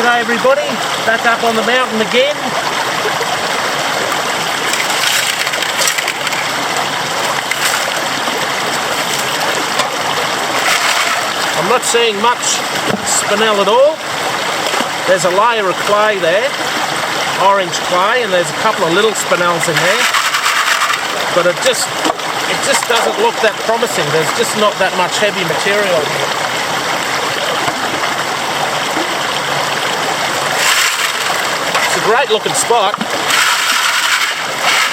G'day everybody, back up on the mountain again. I'm not seeing much spinel at all. There's a layer of clay there, orange clay, and there's a couple of little spinels in there. But it just doesn't look that promising. There's just not that much heavy material here. Great looking spot,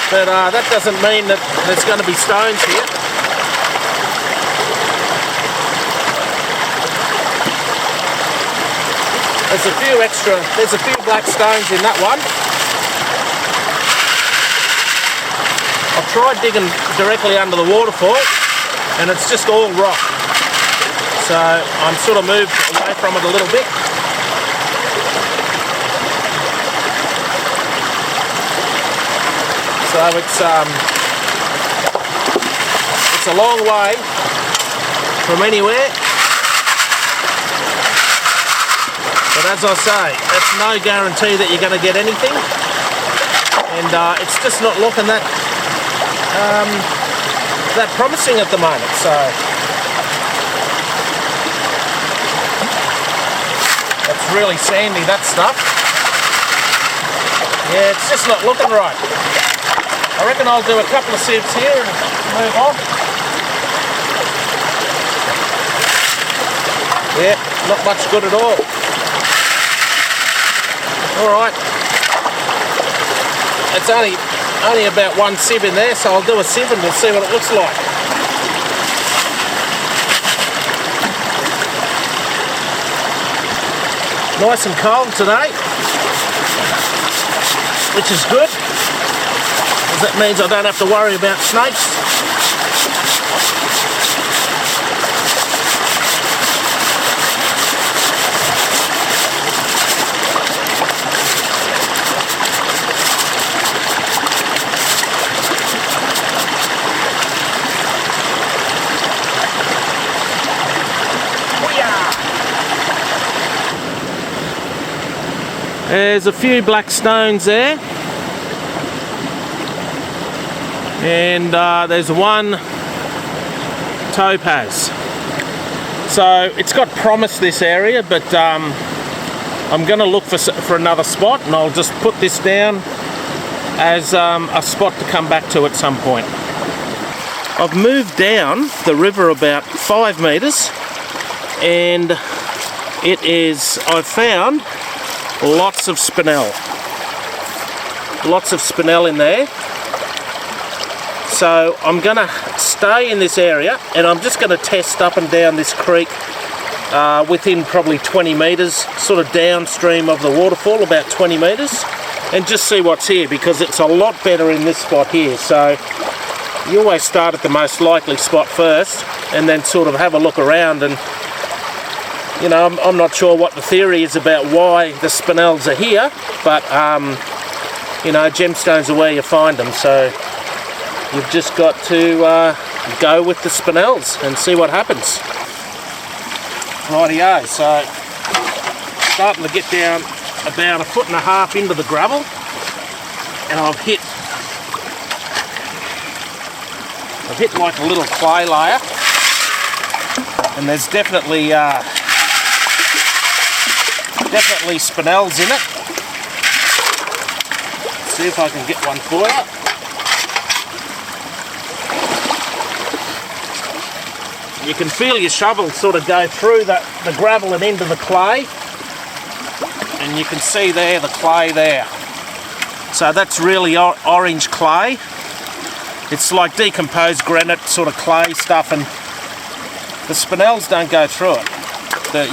but that doesn't mean that there's going to be stones here. There's a few black stones in that one. I've tried digging directly under the waterfall and it's just all rock, so I'm sort of moved away from it a little bit. So it's a long way from anywhere, but as I say, it's no guarantee that you're going to get anything, and it's just not looking that promising at the moment. So it's really sandy, that stuff. Yeah, it's just not looking right. I reckon I'll do a couple of sieves here and move on. Yeah, not much good at all. Alright. It's only about one sieve in there, so I'll do a sieve and we'll see what it looks like. Nice and cold today, which is good. That means I don't have to worry about snakes. There's a few black stones there. And there's one topaz. So it's got promise, this area, but I'm going to look for another spot, and I'll just put this down as a spot to come back to at some point. I've moved down the river about 5 metres, and I've found lots of spinel. Lots of spinel in there. So I'm going to stay in this area, and I'm just going to test up and down this creek within probably 20 metres, sort of downstream of the waterfall, about 20 metres, and just see what's here, because it's a lot better in this spot here. So you always start at the most likely spot first and then sort of have a look around. And you know, I'm not sure what the theory is about why the spinels are here, but you know, gemstones are where you find them, so you've just got to go with the spinels and see what happens. Rightio, so starting to get down about 1.5 foot into the gravel, and I've hit like a little clay layer, and there's definitely spinels in it. Let's see if I can get one for you. You can feel your shovel sort of go through the gravel and into the clay, and you can see there the clay there. So that's really orange clay. It's like decomposed granite sort of clay stuff, and the spinels don't go through it.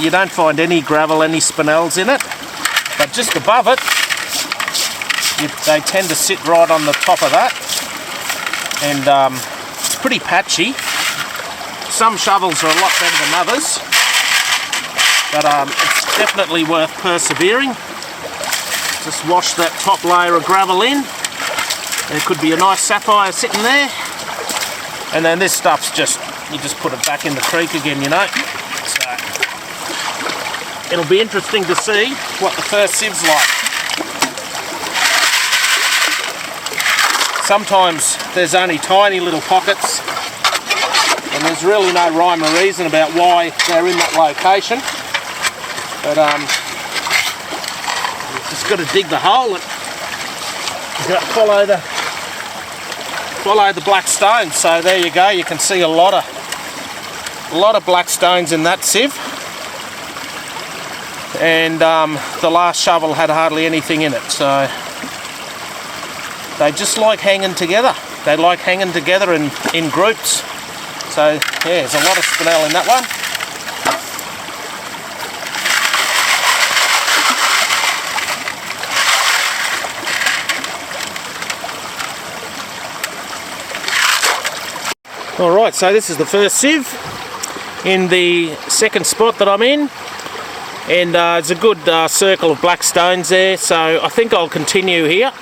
You don't find any gravel, any spinels in it, but just above it, they tend to sit right on the top of that, and it's pretty patchy. Some shovels are a lot better than others, but it's definitely worth persevering. Just wash that top layer of gravel in. There could be a nice sapphire sitting there, and then this stuff's just, you just put it back in the creek again, you know. So it'll be interesting to see what the first siev's like. Sometimes there's only tiny little pockets and there's really no rhyme or reason about why they're in that location. But you've just got to dig the hole and you've got to follow the black stones. So there you go, you can see a lot of black stones in that sieve. And the last shovel had hardly anything in it, so they just like hanging together. They like hanging together in groups. So yeah, there's a lot of spinel in that one. Alright, so this is the first sieve in the second spot that I'm in. And it's a good circle of black stones there, so I think I'll continue here.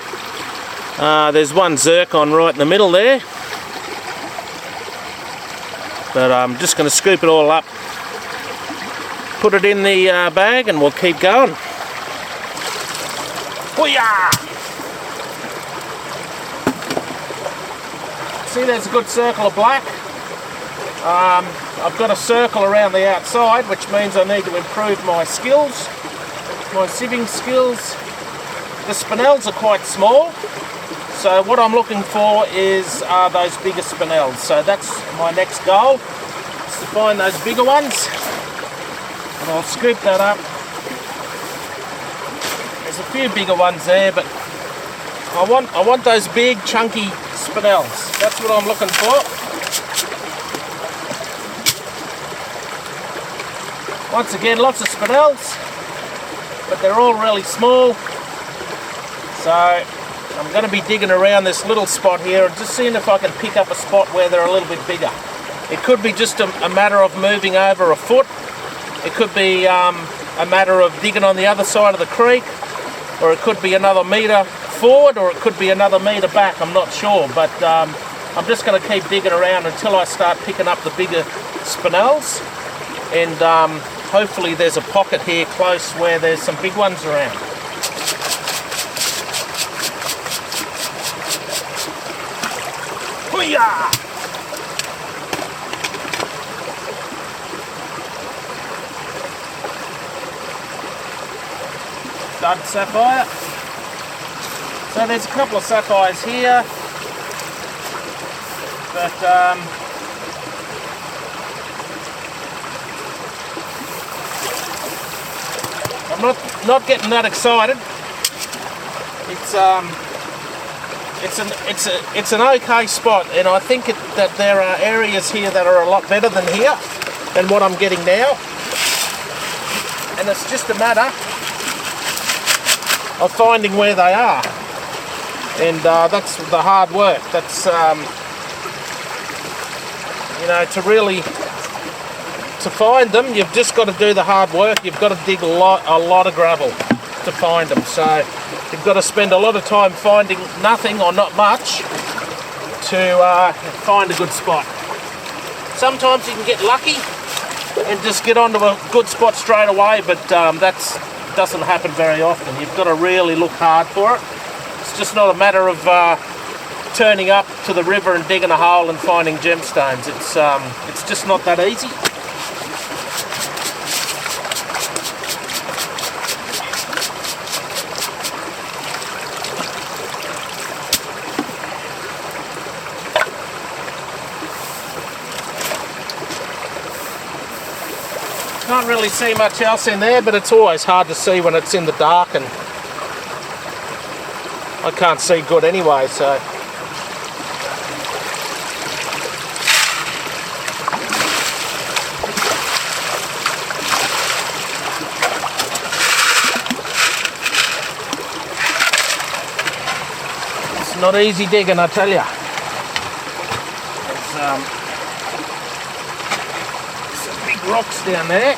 There's one zircon right in the middle there, but I'm just going to scoop it all up, put it in the bag, and we'll keep going. Hoo-yah! See, there's a good circle of black. I've got a circle around the outside, which means I need to improve my skills, my sieving skills. The spinels are quite small, so what I'm looking for is those bigger spinels. So that's my next goal, is to find those bigger ones, and I'll scoop that up. There's a few bigger ones there, but I want those big chunky spinels. That's what I'm looking for. Once again, lots of spinels, but they're all really small. So I'm going to be digging around this little spot here and just seeing if I can pick up a spot where they're a little bit bigger. It could be just a matter of moving over a foot. It could be a matter of digging on the other side of the creek, or it could be another metre forward, or it could be another metre back. I'm not sure, but I'm just going to keep digging around until I start picking up the bigger spinels. And hopefully there's a pocket here close where there's some big ones around. Hoo-yah! Stud sapphire. So there's a couple of sapphires here, but I'm not getting that excited. It's an okay spot, and I think that there are areas here that are a lot better than here, than what I'm getting now. And it's just a matter of finding where they are, and that's the hard work. That's you know, to find them, you've just got to do the hard work. You've got to dig a lot of gravel to find them. So you've got to spend a lot of time finding nothing or not much to find a good spot. Sometimes you can get lucky and just get onto a good spot straight away, but that doesn't happen very often. You've got to really look hard for it. It's just not a matter of turning up to the river and digging a hole and finding gemstones. It's just not that easy. Can't really see much else in there, but it's always hard to see when it's in the dark, and I can't see good anyway, so. It's not easy digging, I tell you. Rocks down there,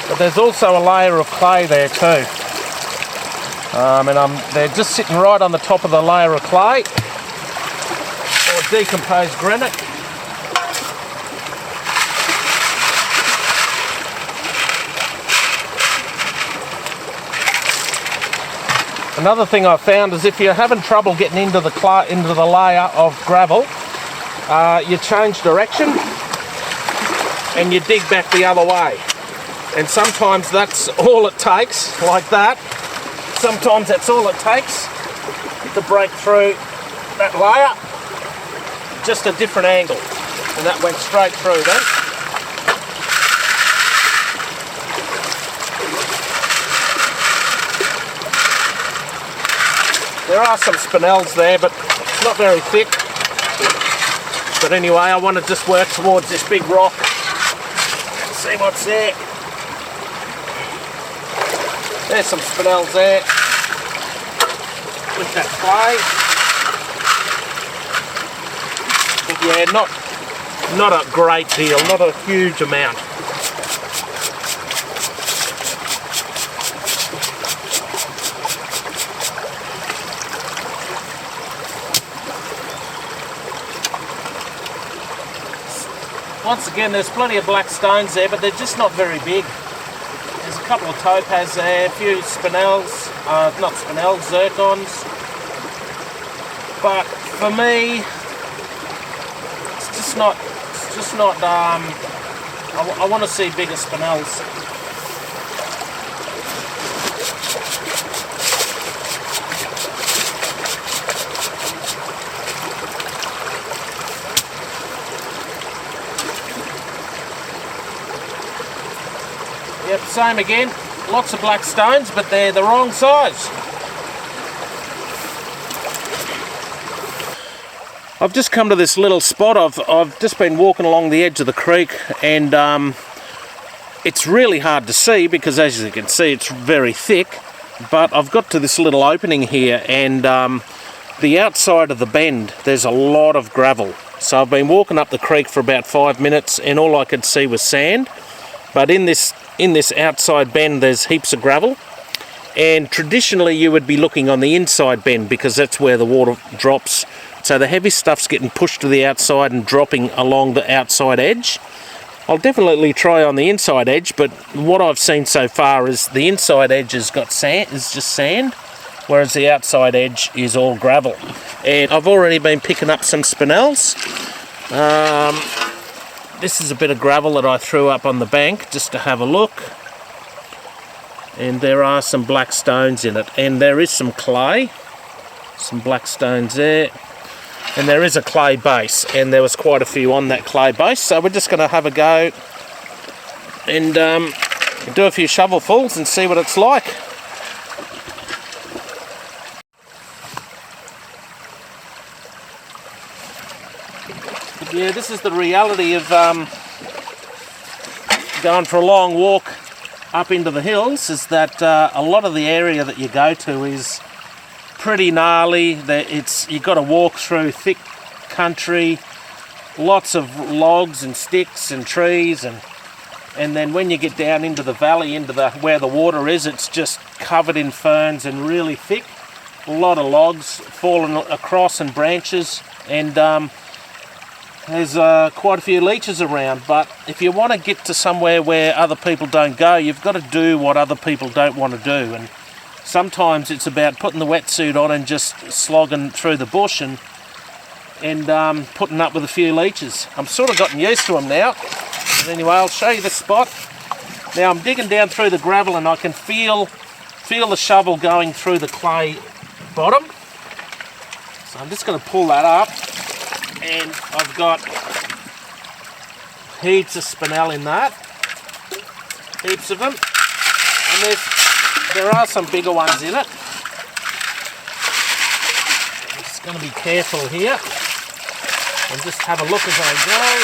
but there's also a layer of clay there too, and they're just sitting right on the top of the layer of clay or decomposed granite. Another thing I found is if you're having trouble getting into the layer of gravel, you change direction and you dig back the other way. And sometimes that's all it takes, like that. Sometimes that's all it takes to break through that layer. Just a different angle. And that went straight through then. There are some spinels there, but it's not very thick. But anyway, I want to just work towards this big rock and see what's there. There's some spinels there with that clay. But yeah, not a great deal, not a huge amount. Once again, there's plenty of black stones there, but they're just not very big. There's a couple of topaz there, a few spinels, not spinels, zircons. But for me, it's just not, I want to see bigger spinels. Yep, same again, lots of black stones, but they're the wrong size. I've just come to this little spot. I've just been walking along the edge of the creek, and it's really hard to see because, as you can see, it's very thick. But I've got to this little opening here, and the outside of the bend, there's a lot of gravel. So I've been walking up the creek for about 5 minutes, and all I could see was sand. But in this outside bend, there's heaps of gravel, and traditionally you would be looking on the inside bend because that's where the water drops. So the heavy stuff's getting pushed to the outside and dropping along the outside edge. I'll definitely try on the inside edge, but what I've seen so far is the inside edge has got sand, is just sand, whereas the outside edge is all gravel. And I've already been picking up some spinels. This is a bit of gravel that I threw up on the bank just to have a look. And there are some black stones in it. And there is some clay. Some black stones there. And there is a clay base. And there was quite a few on that clay base. So we're just going to have a go and do a few shovelfuls and see what it's like. Yeah, this is the reality of going for a long walk up into the hills, is that a lot of the area that you go to is pretty gnarly. You've got to walk through thick country, lots of logs and sticks and trees, and then when you get down into the valley, where the water is, it's just covered in ferns and really thick. A lot of logs falling across and branches, and there's quite a few leeches around. But if you want to get to somewhere where other people don't go, you've got to do what other people don't want to do. And sometimes it's about putting the wetsuit on and just slogging through the bush and putting up with a few leeches. I'm sort of gotten used to them now. But anyway, I'll show you the spot. Now I'm digging down through the gravel and I can feel the shovel going through the clay bottom. So I'm just going to pull that up. And I've got heaps of spinel in that, heaps of them, and there are some bigger ones in it. I'm just going to be careful here and just have a look as I go.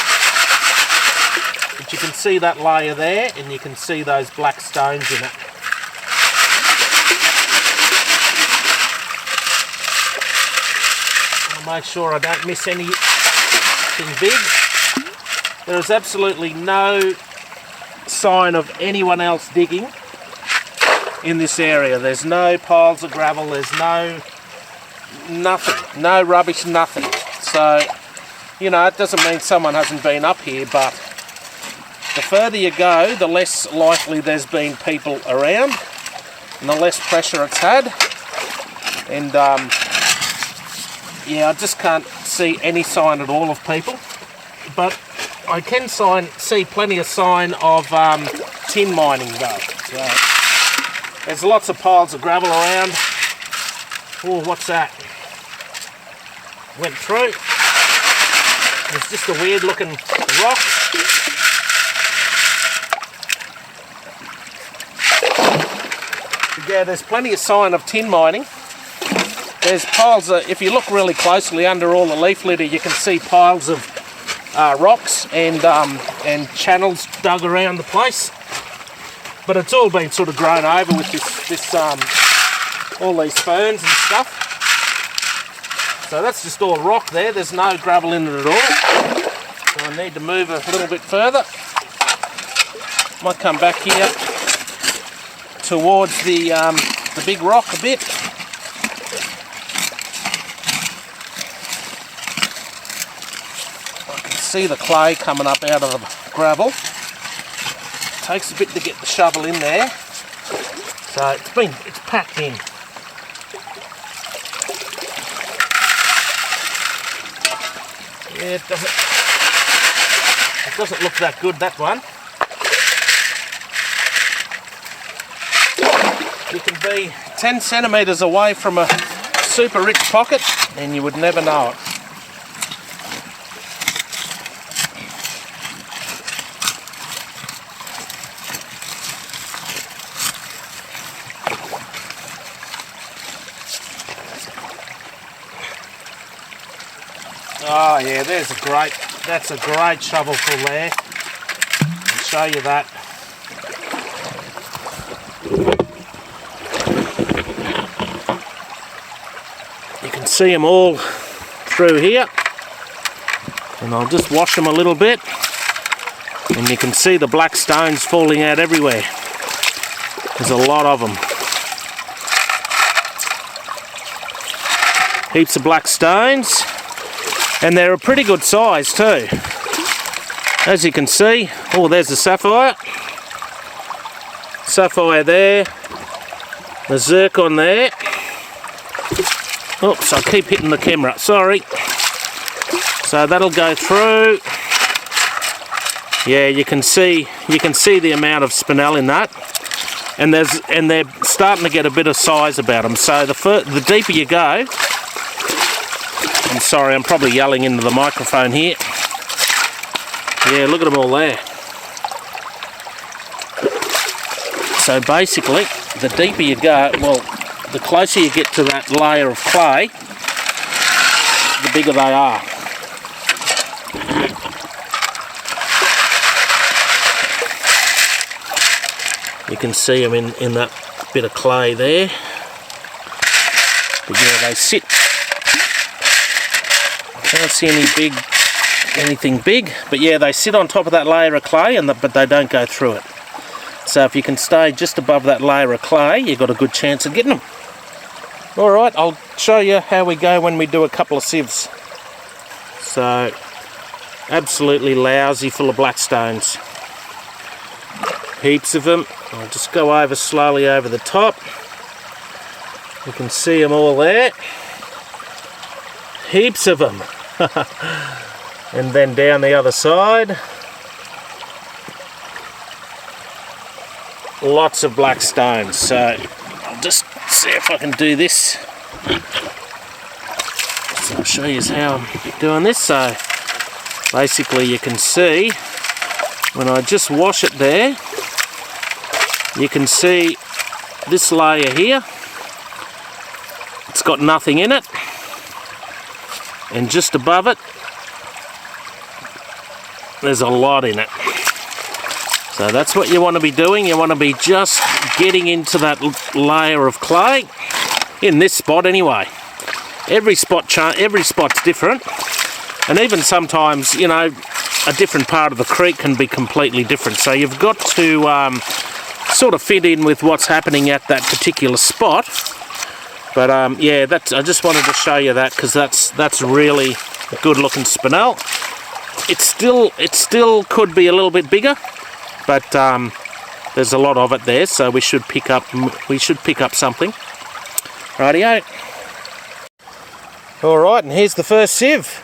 But you can see that layer there, and you can see those black stones in it. I'll make sure I don't miss anything big. There is absolutely no sign of anyone else digging in this area. There's no piles of gravel, there's nothing, no rubbish, nothing. So, you know, it doesn't mean someone hasn't been up here, but the further you go, the less likely there's been people around and the less pressure it's had. And yeah, I just can't see any sign at all of people, but I can see plenty of sign of tin mining though. So there's lots of piles of gravel around. Oh, what's that? Went through. It's just a weird looking rock. Yeah, there's plenty of sign of tin mining. There's piles of, if you look really closely under all the leaf litter, you can see piles of rocks and channels dug around the place. But it's all been sort of grown over with this all these ferns and stuff. So that's just all rock there. There's no gravel in it at all. So I need to move a little bit further. Might come back here towards the big rock a bit. I can see the clay coming up out of the gravel. Takes a bit to get the shovel in there. So it's packed in. Yeah, it doesn't look that good, that one. You can be 10 centimetres away from a super rich pocket and you would never know it. Oh yeah, that's a great shovelful there. I'll show you that. You can see them all through here, and I'll just wash them a little bit, and you can see the black stones falling out everywhere. There's a lot of them. Heaps of black stones. And they're a pretty good size too. As you can see, oh, there's the sapphire. Sapphire there. The zircon there. Oops, I keep hitting the camera, sorry. So that'll go through. Yeah, you can see the amount of spinel in that. And they're starting to get a bit of size about them. So the deeper you go, I'm sorry, I'm probably yelling into the microphone here. Yeah, look at them all there. So basically, the deeper you go, well, the closer you get to that layer of clay, the bigger they are. You can see them in that bit of clay there. But yeah, they sit. Can't see anything big, but yeah, they sit on top of that layer of clay, but they don't go through it. So if you can stay just above that layer of clay, you've got a good chance of getting them. Alright, I'll show you how we go when we do a couple of sieves. So, absolutely lousy full of black stones. Heaps of them. I'll just go over slowly over the top. You can see them all there. Heaps of them. And then down the other side, lots of black stones. So I'll just see if I can do this. So I'll show you how I'm doing this. So basically you can see when I just wash it there, you can see this layer here, it's got nothing in it. And just above it, there's a lot in it. So that's what you want to be doing. You want to be just getting into that layer of clay, in this spot anyway. Every spot's different, and even sometimes, you know, a different part of the creek can be completely different. So you've got to sort of fit in with what's happening at that particular spot. But yeah, I just wanted to show you that because that's really a good looking spinel. It still could be a little bit bigger, but there's a lot of it there, so we should pick up something. Rightio. Alright, and here's the first sieve.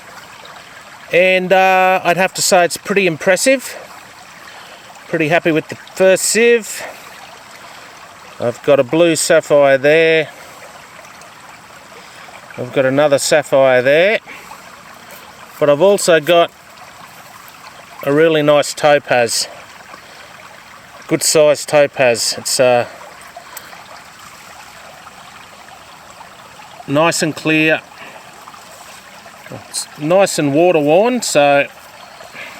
And I'd have to say it's pretty impressive. Pretty happy with the first sieve. I've got a blue sapphire there. I've got another sapphire there. But I've also got a really nice topaz. Good sized topaz. It's nice and clear. It's nice and water worn, so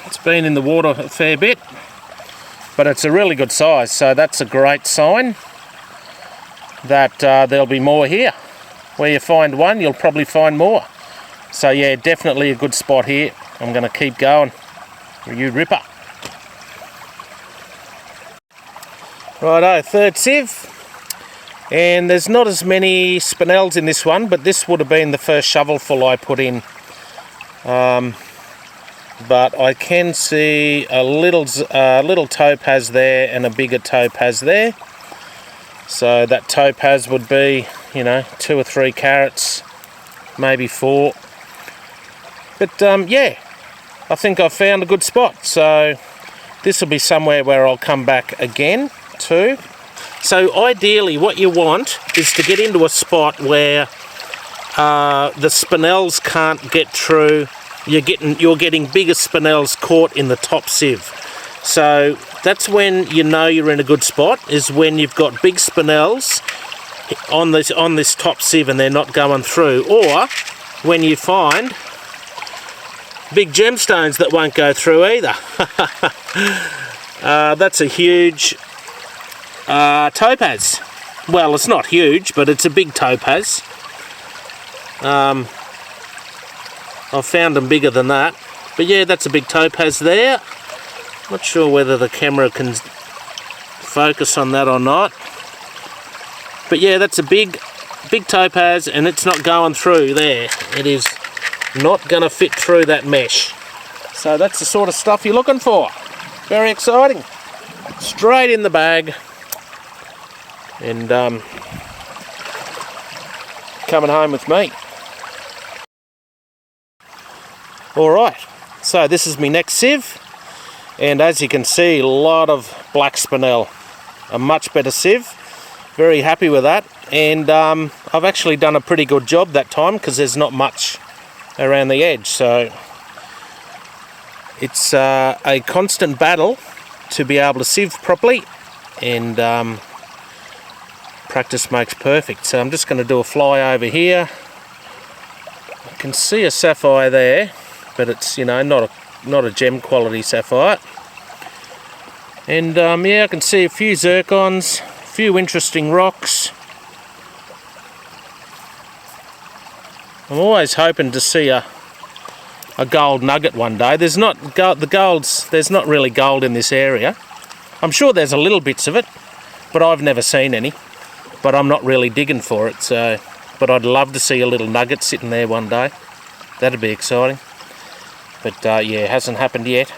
it's been in the water a fair bit, but it's a really good size, so that's a great sign that there'll be more here. Where you find one, you'll probably find more. So yeah, definitely a good spot here. I'm going to keep going. You ripper. Righto, third sieve. And there's not as many spinels in this one, but this would have been the first shovelful I put in. But I can see a little topaz there and a bigger topaz there. So that topaz would be, 2 or 3 carats, maybe 4. But yeah, I think I've found a good spot. So this will be somewhere where I'll come back again too. So ideally what you want is to get into a spot where the spinels can't get through. You're getting bigger spinels caught in the top sieve. So that's when you know you're in a good spot, is when you've got big spinels on this top sieve and they're not going through, or when you find big gemstones that won't go through either. That's a huge topaz. Well, it's not huge, but it's a big topaz. I've found them bigger than that. But yeah, that's a big topaz there. Not sure whether the camera can focus on that or not. But yeah, that's a big topaz, and it's not going through there. It is not going to fit through that mesh. So that's the sort of stuff you're looking for. Very exciting. Straight in the bag. And coming home with me. Alright, so this is my next sieve, and as you can see, a lot of black spinel. A much better sieve. Very happy with that, and I've actually done a pretty good job that time because there's not much around the edge, so it's a constant battle to be able to sieve properly, and practice makes perfect. So I'm just going to do a fly over here. I can see a sapphire there, but it's not a gem quality sapphire. And yeah, I can see a few zircons, a few interesting rocks. I'm always hoping to see a gold nugget one day. There's not really gold in this area. I'm sure there's a little bits of it, but I've never seen any. But I'm not really digging for it. So, but I'd love to see a little nugget sitting there one day. That'd be exciting. But yeah, it hasn't happened yet.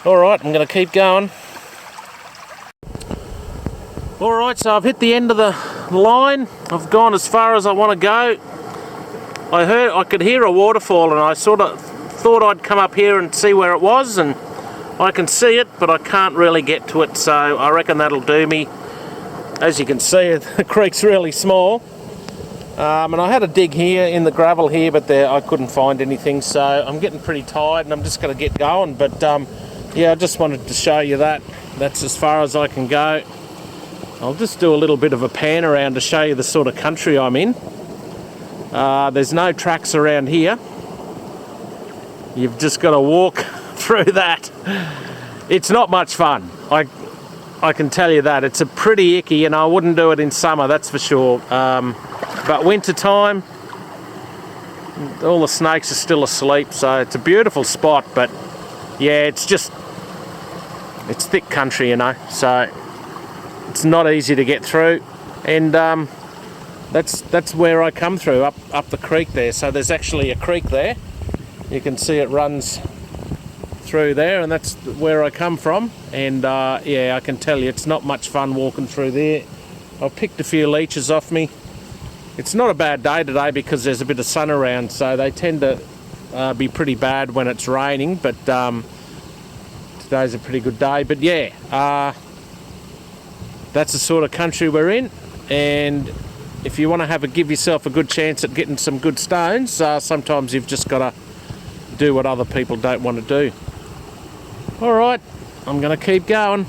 Alright, I'm going to keep going. Alright, so I've hit the end of the line. I've gone as far as I want to go. I could hear a waterfall, and I sort of thought I'd come up here and see where it was, and I can see it, but I can't really get to it, so I reckon that'll do me. As you can see, the creek's really small. And I had a dig here in the gravel here, but I couldn't find anything, so I'm getting pretty tired and I'm just going to get going. But yeah, I just wanted to show you that. That's as far as I can go. I'll just do a little bit of a pan around to show you the sort of country I'm in. There's no tracks around here. You've just got to walk through that. It's not much fun. I can tell you that. It's a pretty icky, and I wouldn't do it in summer, that's for sure. But winter time, all the snakes are still asleep, so it's a beautiful spot. But yeah, it's thick country, so it's not easy to get through. And that's where I come through, up the creek there. So there's actually a creek there. You can see it runs through there, and that's where I come from. And yeah, I can tell you it's not much fun walking through there. I've picked a few leeches off me, It's not a bad day today because there's a bit of sun around, so they tend to be pretty bad when it's raining, but today's a pretty good day. But yeah, that's the sort of country we're in, and if you want to give yourself a good chance at getting some good stones, sometimes you've just got to do what other people don't want to do. Alright, I'm going to keep going.